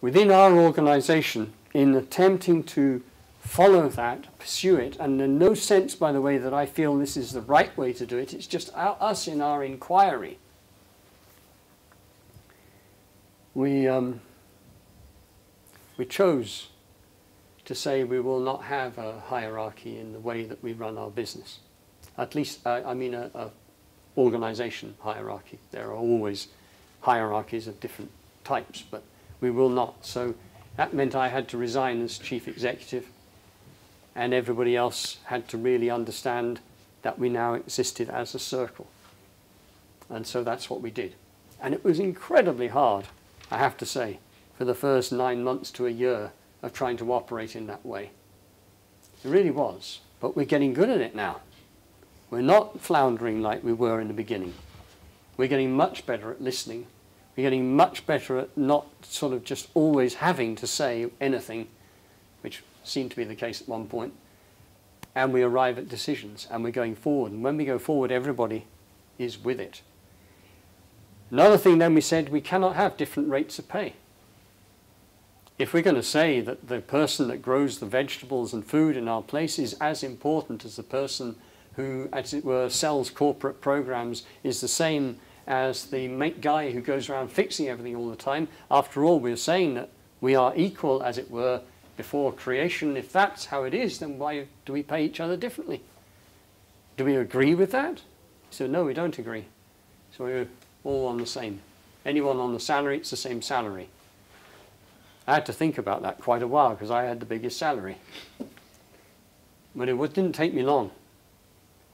within our organization, in attempting to follow that, pursue it, and in no sense, by the way, that I feel this is the right way to do it, it's just us in our inquiry. We chose to say we will not have a hierarchy in the way that we run our business. At least, I mean a organization hierarchy. There are always hierarchies of different types, but we will not. So that meant I had to resign as chief executive, and everybody else had to really understand that we now existed as a circle. And so that's what we did. And it was incredibly hard, I have to say, for the first 9 months to a year of trying to operate in that way. It really was. But we're getting good at it now. We're not floundering like we were in the beginning. We're getting much better at listening. We're getting much better at not sort of just always having to say anything, which seemed to be the case at one point. And we arrive at decisions, and we're going forward. And when we go forward, everybody is with it. Another thing then we said, we cannot have different rates of pay. If we're going to say that the person that grows the vegetables and food in our place is as important as the person who, as it were, sells corporate programs, is the same as the guy who goes around fixing everything all the time, after all, we're saying that we are equal, as it were, before creation. If that's how it is, then why do we pay each other differently? Do we agree with that? So no, we don't agree. So we're all on the same. Anyone on the salary, it's the same salary. I had to think about that quite a while because I had the biggest salary. But it didn't take me long.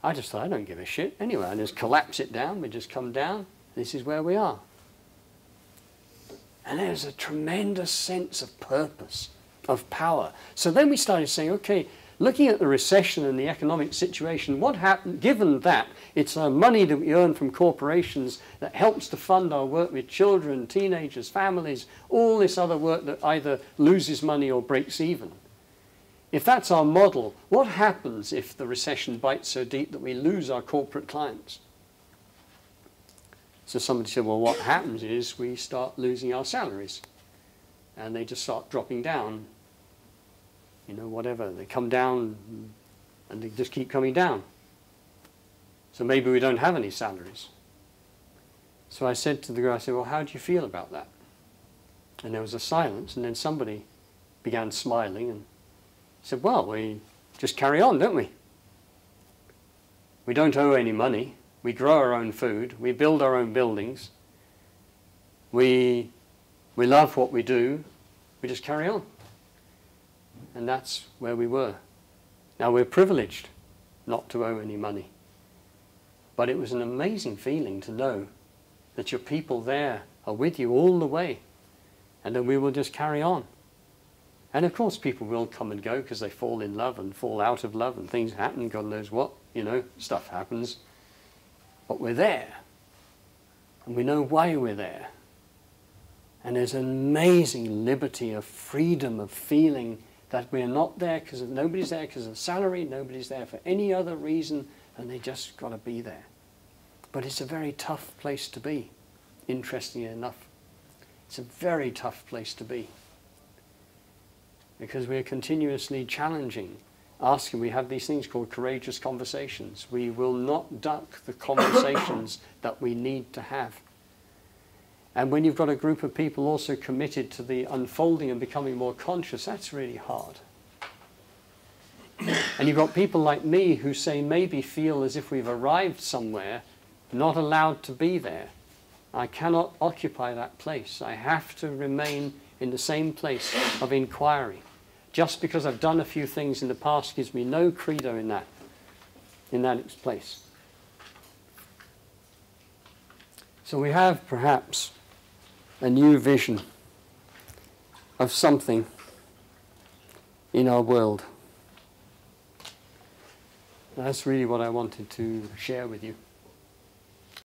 I just thought, I don't give a shit. Anyway, I just collapse it down. We just come down. This is where we are. And there's a tremendous sense of purpose, of power. So then we started saying, okay, looking at the recession and the economic situation, what happened, given that it's money that we earn from corporations that helps to fund our work with children, teenagers, families, all this other work that either loses money or breaks even. If that's our model, what happens if the recession bites so deep that we lose our corporate clients? So somebody said, well, what happens is we start losing our salaries, and they just start dropping down. You know, whatever, they come down and they just keep coming down. So maybe we don't have any salaries. So I said to the girl, I said, well, how do you feel about that? And there was a silence, and then somebody began smiling and said, well, we just carry on, don't we? We don't owe any money. We grow our own food. We build our own buildings. We love what we do. We just carry on. And that's where we were. Now, we're privileged not to owe any money. But it was an amazing feeling to know that your people there are with you all the way, and then we will just carry on. And of course people will come and go because they fall in love and fall out of love and things happen, God knows what, you know, stuff happens. But we're there. And we know why we're there. And there's an amazing liberty of freedom of feeling that we're not there because nobody's there because of salary, nobody's there for any other reason, and they just got to be there. But it's a very tough place to be, interestingly enough. It's a very tough place to be because we're continuously challenging, asking. We have these things called courageous conversations. We will not duck the conversations that we need to have. And when you've got a group of people also committed to the unfolding and becoming more conscious, that's really hard. And you've got people like me who say maybe feel as if we've arrived somewhere, not allowed to be there. I cannot occupy that place. I have to remain in the same place of inquiry. Just because I've done a few things in the past gives me no credo in that place. So we have perhaps a new vision of something in our world. That's really what I wanted to share with you.